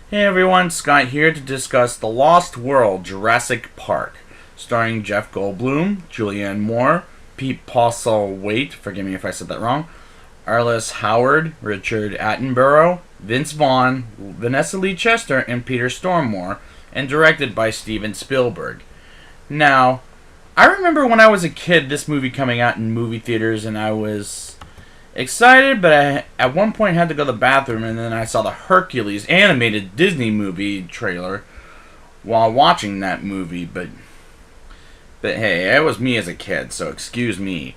Hey everyone, Scott here to discuss The Lost World Jurassic Park, starring Jeff Goldblum, Julianne Moore, Pete Postlethwaite, forgive me if I said that wrong, Arliss Howard, Richard Attenborough, Vince Vaughn, Vanessa Lee Chester, and Peter Stormare, and directed by Steven Spielberg. Now, I remember when I was a kid this movie coming out in movie theaters, and I was excited, but I at one point had to go to the bathroom, and then I saw the Hercules animated Disney movie trailer while watching that movie. But hey, it was me as a kid, so excuse me.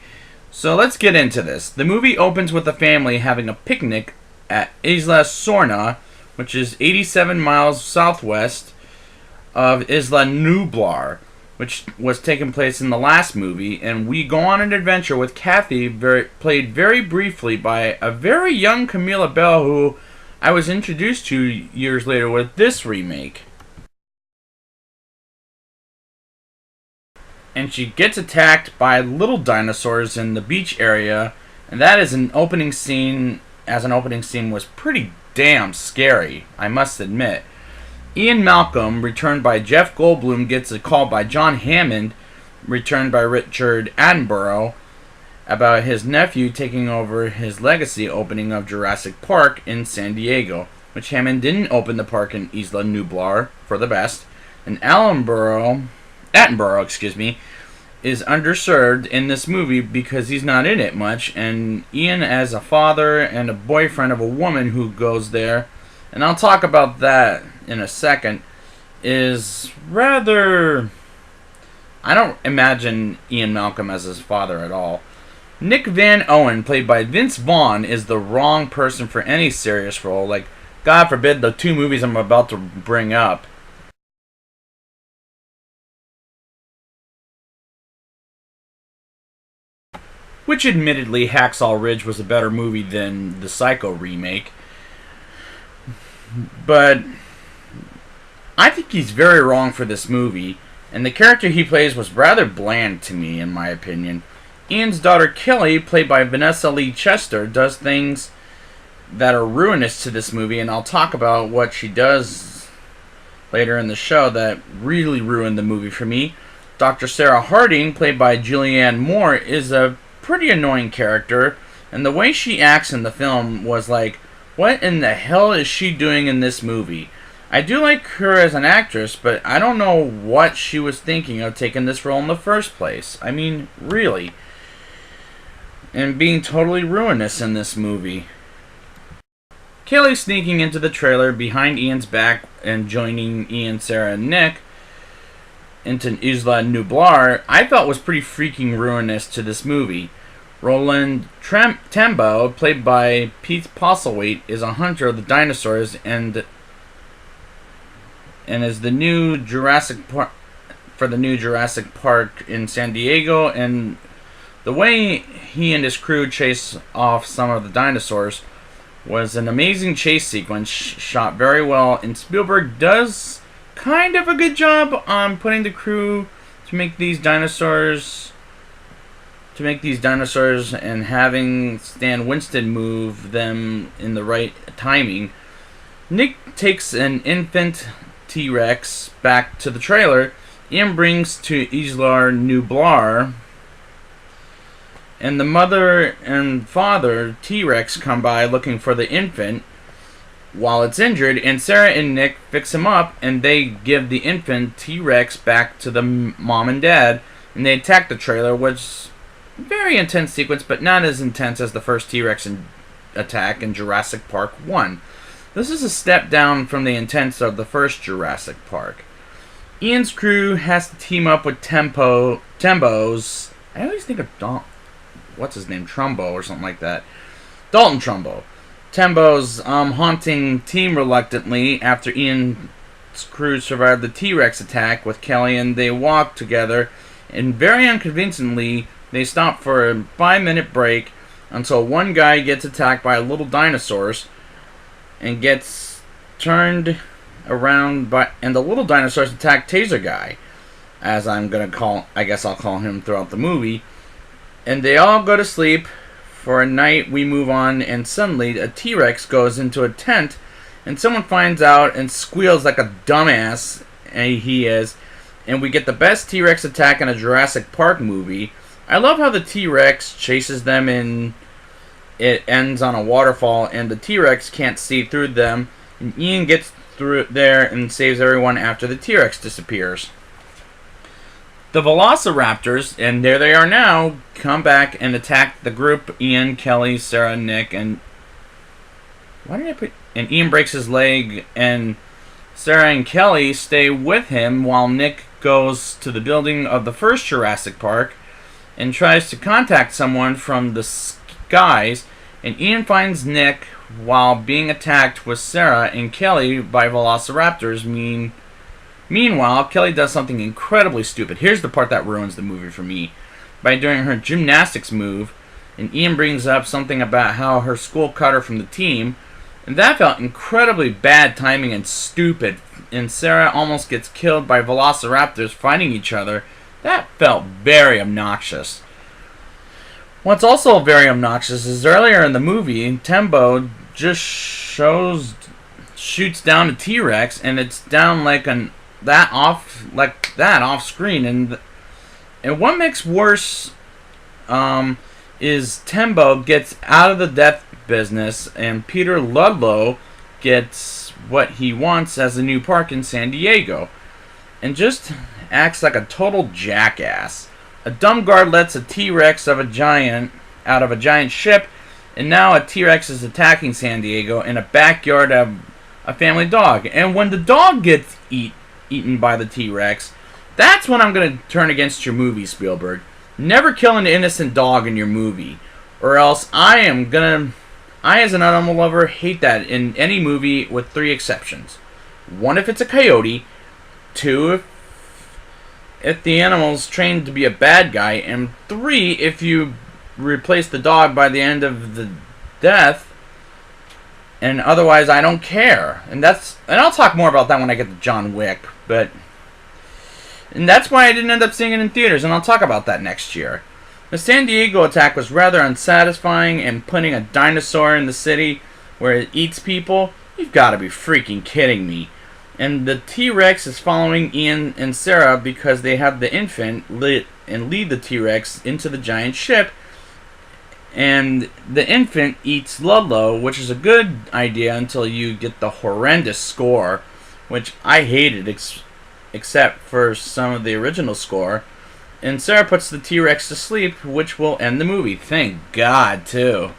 So let's get into this. The movie opens with the family having a picnic at Isla Sorna, which is 87 miles southwest of Isla Nublar, which was taking place in the last movie, and we go on an adventure with Kathy, played very briefly by a very young Camilla Bell, who I was introduced to years later with this remake. And she gets attacked by little dinosaurs in the beach area, and that is an opening scene, was pretty damn scary, I must admit. Ian Malcolm, returned by Jeff Goldblum, gets a call by John Hammond, returned by Richard Attenborough, about his nephew taking over his legacy opening of Jurassic Park in San Diego, which Hammond didn't open the park in Isla Nublar for the best, and Attenborough, is underserved in this movie because he's not in it much, and Ian, as a father and a boyfriend of a woman who goes there, and I'll talk about that in a second, is rather... I don't imagine Ian Malcolm as his father at all. Nick Van Owen, played by Vince Vaughn, is the wrong person for any serious role. Like, God forbid, the two movies I'm about to bring up. Which admittedly, Hacksaw Ridge was a better movie than the Psycho remake. But I think he's very wrong for this movie, and the character he plays was rather bland to me, in my opinion. Ian's daughter Kelly, played by Vanessa Lee Chester, does things that are ruinous to this movie, and I'll talk about what she does later in the show that really ruined the movie for me. Dr. Sarah Harding, played by Julianne Moore, is a pretty annoying character, and the way she acts in the film was like, what in the hell is she doing in this movie? I do like her as an actress, but I don't know what she was thinking of taking this role in the first place. I mean, really. And being totally ruinous in this movie. Kelly sneaking into the trailer behind Ian's back and joining Ian, Sarah, and Nick into Isla Nublar, I felt was pretty freaking ruinous to this movie. Roland Tembo, played by Pete Postlethwaite, is a hunter of the dinosaurs and is the new Jurassic Park for the new Jurassic Park in San Diego, and the way he and his crew chase off some of the dinosaurs was an amazing chase sequence shot very well, and Spielberg does kind of a good job on putting the crew to make these dinosaurs and having Stan Winston move them in the right timing. Nick takes an infant T-Rex back to the trailer. Ian brings to Isla Nublar, and the mother and father T-Rex come by looking for the infant while it's injured, and Sarah and Nick fix him up, and they give the infant T-Rex back to the mom and dad, and they attack the trailer, which very intense sequence, but not as intense as the first T-Rex attack in Jurassic Park 1. This is a step down from the intense of the first Jurassic Park. Ian's crew has to team up with Tembo's... I always think of what's his name? Trumbo or something like that. Dalton Trumbo. Tembo's haunting team reluctantly after Ian's crew survived the T-Rex attack with Kelly, and they walk together, and very unconvincingly they stop for a 5-minute break until one guy gets attacked by little dinosaurs and gets turned around and the little dinosaurs attack Taser Guy, as I guess I'll call him throughout the movie, and they all go to sleep. For a night, we move on, and suddenly a T-Rex goes into a tent and someone finds out and squeals like a dumbass, and he is, and we get the best T-Rex attack in a Jurassic Park movie. I love how the T-Rex chases them and it ends on a waterfall, and the T-Rex can't see through them, and Ian gets through there and saves everyone after the T-Rex disappears. The Velociraptors, and there they are now, come back and attack the group. Ian, Kelly, Sarah, Nick, and... Why did I put... And Ian breaks his leg, and Sarah and Kelly stay with him while Nick goes to the building of the first Jurassic Park and tries to contact someone from the skies, and Ian finds Nick while being attacked with Sarah and Kelly by Velociraptors. Meanwhile, Kelly does something incredibly stupid. Here's the part that ruins the movie for me. By doing her gymnastics move, and Ian brings up something about how her school cut her from the team, and that felt incredibly bad timing and stupid, and Sarah almost gets killed by Velociraptors fighting each other. That felt very obnoxious. What's also very obnoxious is earlier in the movie, Tembo just shoots down a T-Rex, and it's down like that off screen, and what makes worse is Tembo gets out of the death business, and Peter Ludlow gets what he wants as a new park in San Diego, and just acts like a total jackass. A dumb guard lets a T-Rex out of a giant ship, and now a T-Rex is attacking San Diego in a backyard of a family dog. And when the dog gets eaten by the T-Rex, that's when I'm going to turn against your movie, Spielberg. Never kill an innocent dog in your movie, or else I as an animal lover hate that in any movie with 3 exceptions. 1, if it's a coyote. 2, if the animal's trained to be a bad guy, and 3, if you replace the dog by the end of the death, and otherwise I don't care. And I'll talk more about that when I get to John Wick, and that's why I didn't end up seeing it in theaters, and I'll talk about that next year. The San Diego attack was rather unsatisfying, and putting a dinosaur in the city where it eats people, you've got to be freaking kidding me. And the T-Rex is following Ian and Sarah because they have the infant lead the T-Rex into the giant ship, and the infant eats Ludlow, which is a good idea until you get the horrendous score, which I hated except for some of the original score. And Sarah puts the T-Rex to sleep, which will end the movie. Thank God, too.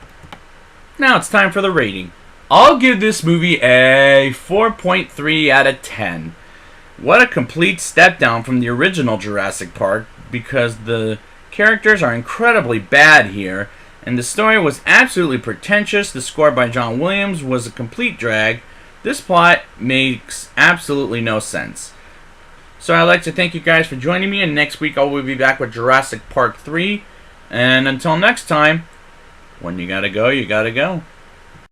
Now it's time for the rating. I'll give this movie a 4.3 out of 10. What a complete step down from the original Jurassic Park, because the characters are incredibly bad here, and the story was absolutely pretentious. The score by John Williams was a complete drag. This plot makes absolutely no sense. So I'd like to thank you guys for joining me, and next week I will be back with Jurassic Park 3. And until next time, when you gotta go, you gotta go.